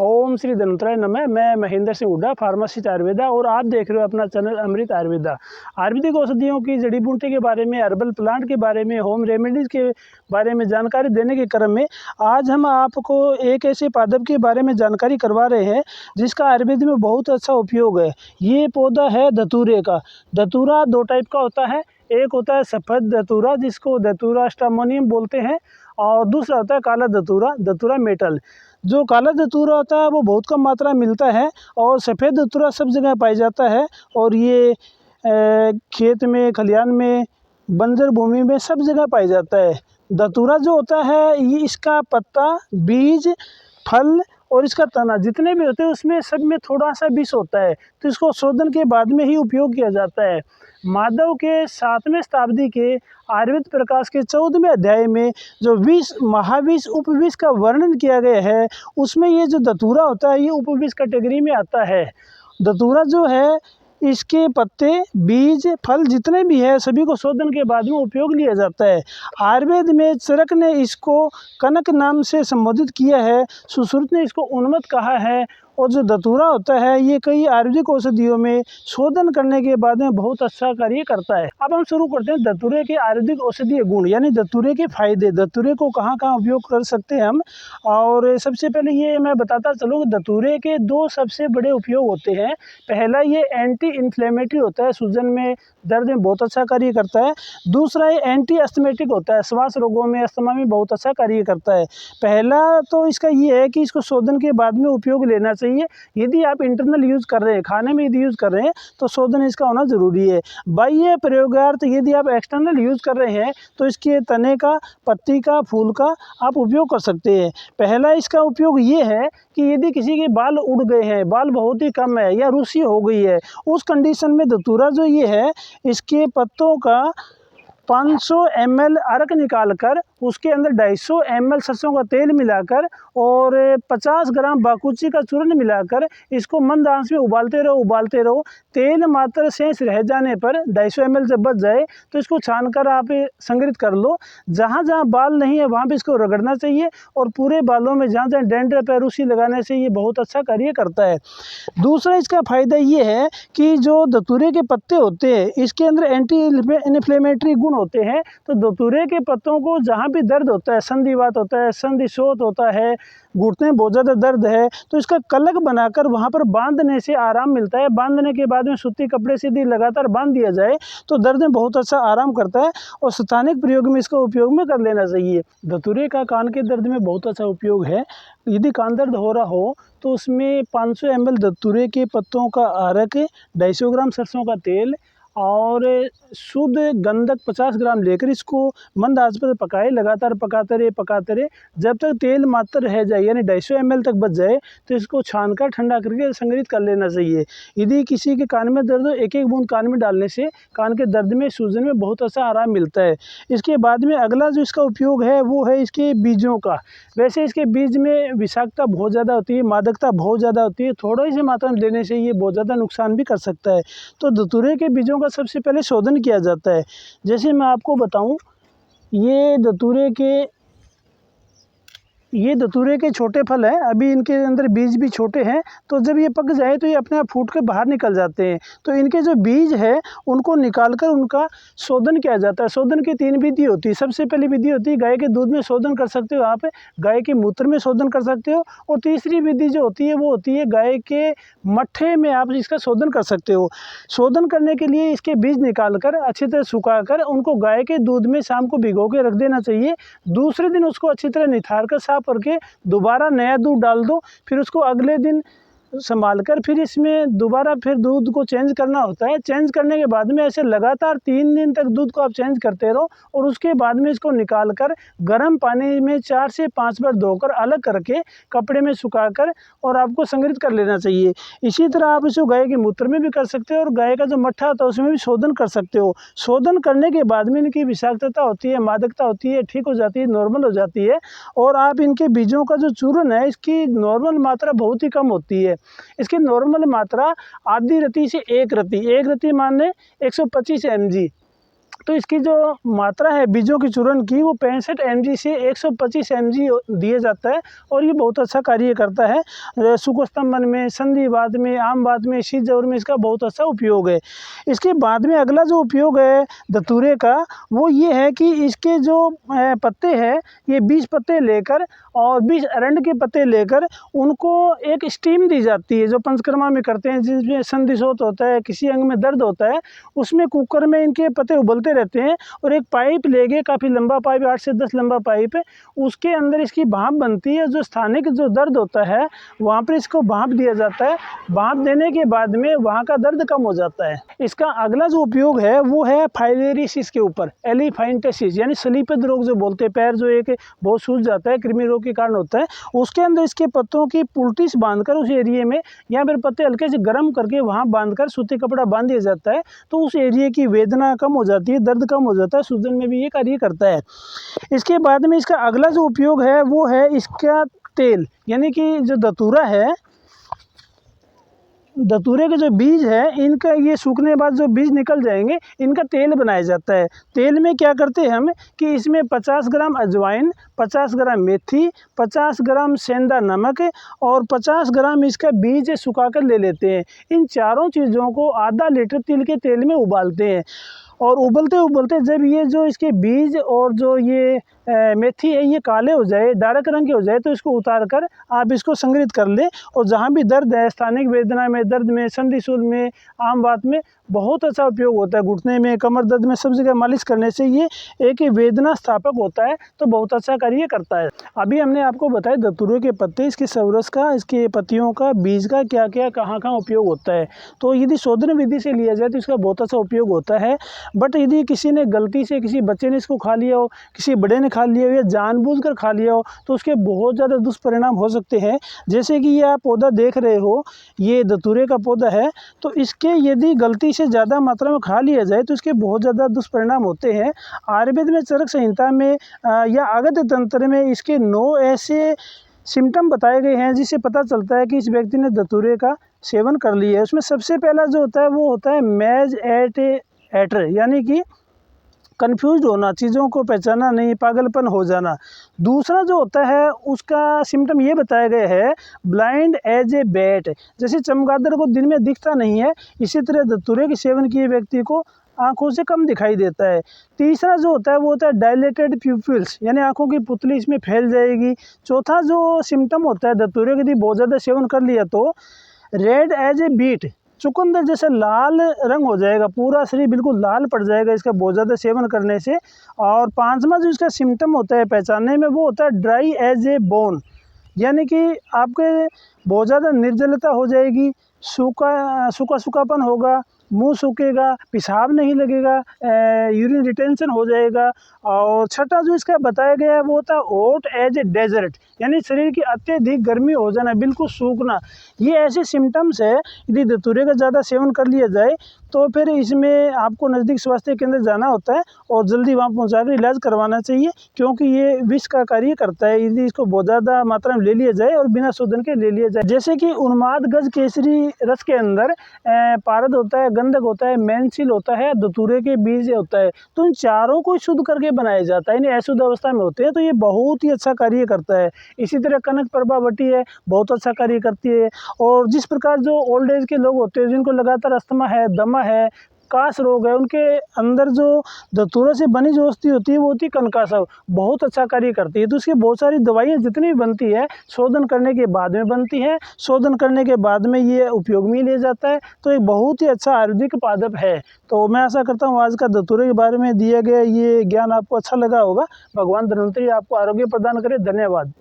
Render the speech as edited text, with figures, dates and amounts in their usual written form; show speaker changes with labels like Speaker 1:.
Speaker 1: ओम श्री धन्वंतराय नमः। मैं महेंद्र सिंह हुड्डा, फार्मासिस्ट आयुर्वेदा, और आप देख रहे हो अपना चैनल अमृत आयुर्वेदा। आयुर्वेदिक औषधियों की जड़ी बूटी के बारे में, हर्बल प्लांट के बारे में, होम रेमेडीज़ के बारे में जानकारी देने के क्रम में आज हम आपको एक ऐसे पादप के बारे में जानकारी करवा रहे हैं जिसका आयुर्वेद में बहुत अच्छा उपयोग है। ये पौधा है धतूरे का। धतूरा दो टाइप का होता है। एक होता है सफ़ेद धतूरा, जिसको धतूरा स्टामोनियम बोलते हैं, और दूसरा होता है काला धतूरा, धतूरा मेटल। जो काला धतूरा होता है वो बहुत कम मात्रा में मिलता है, और सफ़ेद धतूरा सब जगह पाया जाता है। और ये खेत में, खलिहान में, बंजर भूमि में सब जगह पाया जाता है। धतूरा जो होता है, ये इसका पत्ता, बीज, फल और इसका तना जितने भी होते हैं उसमें सब में थोड़ा सा विष होता है, तो इसको शोधन के बाद में ही उपयोग किया जाता है। माधव के 7वें शताब्दी के आयुर्वेद प्रकाश के 14वें अध्याय में जो विष, महाविष, उपविष का वर्णन किया गया है, उसमें ये जो धतूरा होता है ये उपविष कैटेगरी में आता है। धतूरा जो है, इसके पत्ते, बीज, फल जितने भी है सभी को शोधन के बाद में उपयोग लिया जाता है। आयुर्वेद में चरक ने इसको कनक नाम से संबोधित किया है, सुश्रुत ने इसको उन्मत्त कहा है। और जो धतूरा होता है ये कई आयुर्वेदिक औषधियों में शोधन करने के बाद में बहुत अच्छा कार्य करता है। अब हम शुरू करते हैं धतूरे के आयुर्वेदिक औषधीय गुण, यानी धतूरे के फायदे, धतूरे को कहाँ कहाँ उपयोग कर सकते हैं हम। और सबसे पहले ये मैं बताता चलूँ कि धतूरे के दो सबसे बड़े उपयोग होते हैं। पहला, ये एंटी इन्फ्लेमेटरी होता है, सूजन में, दर्द में बहुत अच्छा कार्य करता है। दूसरा, ये एंटी अस्थमेटिक होता है, श्वास रोगों में, अस्थमा में बहुत अच्छा कार्य करता है। पहला तो इसका ये है कि इसको शोधन के बाद में उपयोग लेना चाहिए। यदि आप इंटरनल यूज़ कर रहे हैं, खाने में यदि यूज़ कर रहे हैं तो शोधन इसका होना ज़रूरी है। बाह्य प्रयोगार्थ यदि आप एक्सटर्नल यूज़ कर रहे हैं तो इसके तने का, पत्ती का, फूल का आप उपयोग कर सकते हैं। पहला इसका उपयोग ये है कि यदि किसी के बाल उड़ गए हैं, बाल बहुत ही कम है या रूसी हो गई है, उस कंडीशन में धतूरा जो ये है, इसके पत्तों का 500 ml अर्क निकालकर उसके अंदर 250 ml सरसों का तेल मिलाकर और 50 ग्राम बाकुची का चूर्ण मिलाकर इसको मंद आंच में उबालते रहो। तेल मात्र शेष रह जाने पर 250 ml जब बच जाए तो इसको छानकर आप संग्रहित कर लो। जहाँ जहाँ बाल नहीं है वहाँ पे इसको रगड़ना चाहिए, और पूरे बालों में जहाँ जहाँ डैंड्रफ, रूसी लगाने से ये बहुत अच्छा कार्य करता है। दूसरा इसका फ़ायदा ये है कि जो धतूरे के पत्ते होते हैं इसके अंदर एंटी इन्फ्लेमेटरी गुण होते हैं। तो धतूरे के पत्तों को जहाँ भी दर्द होता है, संधिवात होता है, संधिशोथ होता है, घुटने में बहुत ज़्यादा दर्द है, तो इसका कलक बनाकर वहाँ पर बांधने से आराम मिलता है। बांधने के बाद में सूती कपड़े से यदि लगातार बांध दिया जाए तो दर्द में बहुत अच्छा आराम करता है, और स्थानिक प्रयोग में इसका उपयोग में कर लेना चाहिए। धतूरे का कान के दर्द में बहुत अच्छा उपयोग है। यदि कान दर्द हो रहा हो तो उसमें 500 ml धतूरे के पत्तों का अर्क, 250 ग्राम सरसों का तेल और शुद्ध गंधक 50 ग्राम लेकर इसको मंद आंच पर पकाए, लगातार पकाते रहे जब तक तेल मात्र रह जाए, यानी 250 ml तक बच जाए, तो इसको छानकर ठंडा करके संग्रहित कर लेना चाहिए। यदि किसी के कान में दर्द हो, एक एक बूंद कान में डालने से कान के दर्द में, सूजन में बहुत अच्छा आराम मिलता है। इसके बाद में अगला जो इसका उपयोग है वो है इसके बीजों का। वैसे इसके बीज में विषाक्तता बहुत ज़्यादा होती है, मादकता बहुत ज़्यादा होती है, थोड़ी सी मात्रा में लेने से ये बहुत ज़्यादा नुकसान भी कर सकता है। तो धतूरे के बीजों का सबसे पहले शोधन किया जाता है। जैसे मैं आपको बताऊं, ये धतूरे के छोटे फल हैं, अभी इनके अंदर बीज भी छोटे हैं, तो जब ये पक जाए तो ये अपने आप फूट के बाहर निकल जाते हैं। तो इनके जो बीज है उनको निकालकर उनका शोधन किया जाता है। शोधन की 3 विधि होती है। सबसे पहली विधि होती है गाय के दूध में शोधन कर सकते हो आप, गाय के मूत्र में शोधन कर सकते हो, और तीसरी विधि जो होती है वो होती है गाय के मट्ठे में आप इसका शोधन कर सकते हो। शोधन करने के लिए इसके बीज निकालकर अच्छी तरह सुखाकर उनको गाय के दूध में शाम को भिगो के रख देना चाहिए। दूसरे दिन उसको अच्छी तरह निथार कर साफ करके दोबारा नया दूध डाल दो। फिर उसको अगले दिन संभाल कर फिर इसमें दोबारा फिर दूध को चेंज करना होता है। चेंज करने के बाद में ऐसे लगातार 3 दिन तक दूध को आप चेंज करते रहो, और उसके बाद में इसको निकाल कर गर्म पानी में 4 से 5 बार धोकर अलग करके कपड़े में सुखाकर और आपको संग्रहित कर लेना चाहिए। इसी तरह आप इसको गाय के मूत्र में भी कर सकते हो, और गाय का जो मट्ठा होता है उसमें भी शोधन कर सकते हो। शोधन करने के बाद में इनकी विषाक्तता होती है, मादकता होती है, ठीक हो जाती है, नॉर्मल हो जाती है। और आप इनके बीजों का जो चूर्ण है इसकी नॉर्मल मात्रा बहुत ही कम होती है। इसकी नॉर्मल मात्रा आधी रति से 1 रति, 1 रति माने 125 mg, तो इसकी जो मात्रा है बीजों की चूर्ण की वो 65 mg से 125 mg दिया जाता है और ये बहुत अच्छा कार्य करता है। सुकोस्तंभन में, संधिवात में, आम वात में, शीत जवर में इसका बहुत अच्छा उपयोग है। इसके बाद में अगला जो उपयोग है धतूरे का वो ये है कि इसके जो पत्ते हैं ये 20 पत्ते लेकर और 20 अरंड के पत्ते लेकर उनको एक स्टीम दी जाती है जो पंचकर्मा में करते हैं, जिसमें संधिशोथ होता है, किसी अंग में दर्द होता है, उसमें कुकर में इनके पत्ते उबलते रहते हैं और एक पाइप लेके, काफ़ी लंबा पाइप, 8 से 10 लंबा पाइप है, उसके अंदर इसकी भाप बनती है। जो स्थानिक जो दर्द होता है वहाँ पर इसको भाप दिया जाता है। भाप देने के बाद में वहाँ का दर्द कम हो जाता है। इसका अगला जो उपयोग है वो है फाइलेरियासिस के ऊपर, एलिफेंटाइटिस यानी सलीपद रोग जो बोलते हैं, पैर जो एक बहुत सूज जाता है, कृमि रोग के कारण होता है, उसके अंदर इसके पत्तों की पुलटिस बांधकर उस एरिया में या फिर पत्ते हल्के से गर्म करके वहाँ बांधकर सूती कपड़ा बांध दिया जाता है तो उस एरिया की वेदना कम हो जाती है, दर्द कम हो जाता है, सूजन में भी ये कार्य करता है। इसके बाद में इसका अगला जो उपयोग है वो है इसका तेल, यानी कि जो धतूरा है, धतूरे के जो बीज है इनका ये सूखने के बाद जो बीज निकल जाएंगे इनका तेल बनाया जाता है। तेल में क्या करते हैं हम कि इसमें 50 ग्राम अजवाइन, 50 ग्राम मेथी, 50 ग्राम सेंधा नमक और 50 ग्राम इसका बीज सुखा कर ले लेते हैं। इन चारों चीज़ों को आधा लीटर तिल के तेल में उबालते हैं और उबलते उबलते जब ये जो इसके बीज और जो ये मेथी है ये काले हो जाए, डार्क रंग के हो जाए तो इसको उतार कर आप इसको संग्रहित कर लें और जहाँ भी दर्द है, स्थानिक वेदना में, दर्द में, संधिशूल में, आम वात में बहुत अच्छा उपयोग होता है। घुटने में, कमर दर्द में सब जगह मालिश करने से ये एक वेदना स्थापक होता है तो बहुत अच्छा कार्य करता है। अभी हमने आपको बताया धतूरे के पत्ते, इसके सवरस का, इसके पत्तियों का, बीज का क्या क्या कहाँ कहाँ उपयोग होता है। तो यदि शोधन विधि से लिया जाए तो इसका बहुत अच्छा उपयोग होता है। बट यदि किसी ने गलती से, किसी बच्चे ने इसको खा लिया हो, किसी बड़े ने खा लिया हो या जानबूझकर खा लिया हो तो उसके बहुत ज़्यादा दुष्परिणाम हो सकते हैं। जैसे कि ये आप पौधा देख रहे हो, ये धतूरे का पौधा है, तो इसके यदि गलती से ज़्यादा मात्रा में खा लिया जाए तो इसके बहुत ज़्यादा दुष्परिणाम होते हैं। आयुर्वेद में चरक संहिता में या आगत तंत्र में इसके 9 ऐसे सिम्टम बताए गए हैं जिससे पता चलता है कि इस व्यक्ति ने धतूरे का सेवन कर लिया है। उसमें सबसे पहला जो होता है वो होता है मैज एटर, यानी कि कंफ्यूज होना, चीज़ों को पहचाना नहीं, पागलपन हो जाना। दूसरा जो होता है उसका सिम्टम ये बताया गया है ब्लाइंड एज ए बैट, जैसे चमगादड़ को दिन में दिखता नहीं है, इसी तरह धतूरे के सेवन किए व्यक्ति को आंखों से कम दिखाई देता है। तीसरा जो होता है वो होता है डायलेटेड प्यूपिल्स, यानी आंखों की पुतली इसमें फैल जाएगी। चौथा जो सिम्टम होता है धतूरे के यदि बहुत ज़्यादा सेवन कर लिया तो रेड एज ए बीट, चुकंदर जैसे लाल रंग हो जाएगा, पूरा शरीर बिल्कुल लाल पड़ जाएगा इसका बहुत ज़्यादा सेवन करने से। और पांचवा जो इसका सिम्टम होता है पहचानने में वो होता है ड्राई एज ए बोन, यानी कि आपके बहुत ज़्यादा निर्जलता हो जाएगी, सूखापन होगा, मुंह सूखेगा, पेशाब नहीं लगेगा, यूरिन रिटेंशन हो जाएगा। और छठा जो इसका बताया गया है वो होता है हॉट एज ए डेजर्ट, यानी शरीर की अत्यधिक गर्मी हो जाना, बिल्कुल सूखना। ये ऐसे सिम्टम्स है, यदि धतूरे का ज़्यादा सेवन कर लिया जाए तो फिर इसमें आपको नज़दीक स्वास्थ्य केंद्र जाना होता है और जल्दी वहाँ पहुँचाकर इलाज करवाना चाहिए, क्योंकि ये विष का कार्य करता है यदि इसको बहुत ज़्यादा मात्रा में ले लिया जाए और बिना शोधन के ले लिया जाए। जैसे कि उन्माद गज केसरी रस के अंदर पारद होता है, गंधक होता है, मेंसिल होता है, धतूरे के बीज होता है, तो इन चारों को शुद्ध करके बनाया जाता है। यानी अशुद्ध अवस्था में होते हैं तो ये बहुत ही अच्छा कार्य करता है। इसी तरह कनक प्रभावती है, बहुत अच्छा कार्य करती है। और जिस प्रकार जो ओल्ड एज के लोग होते हैं जिनको लगातार अस्थमा है, दमा है, काश रोग है, उनके अंदर जो धतूरे से बनी जो औषधि होती है वो होती है कनकासव, बहुत अच्छा कार्य करती है। तो इसकी बहुत सारी दवाइयाँ जितनी भी बनती है शोधन करने के बाद में बनती है, शोधन करने के बाद में ये उपयोग में लिया जाता है। तो एक बहुत ही अच्छा आयुर्वेदिक पादप है। तो मैं आशा करता हूँ आज का धतूरे के बारे में दिया गया ये ज्ञान आपको अच्छा लगा होगा। भगवान धन्वंतरी आपको आरोग्य प्रदान करे। धन्यवाद।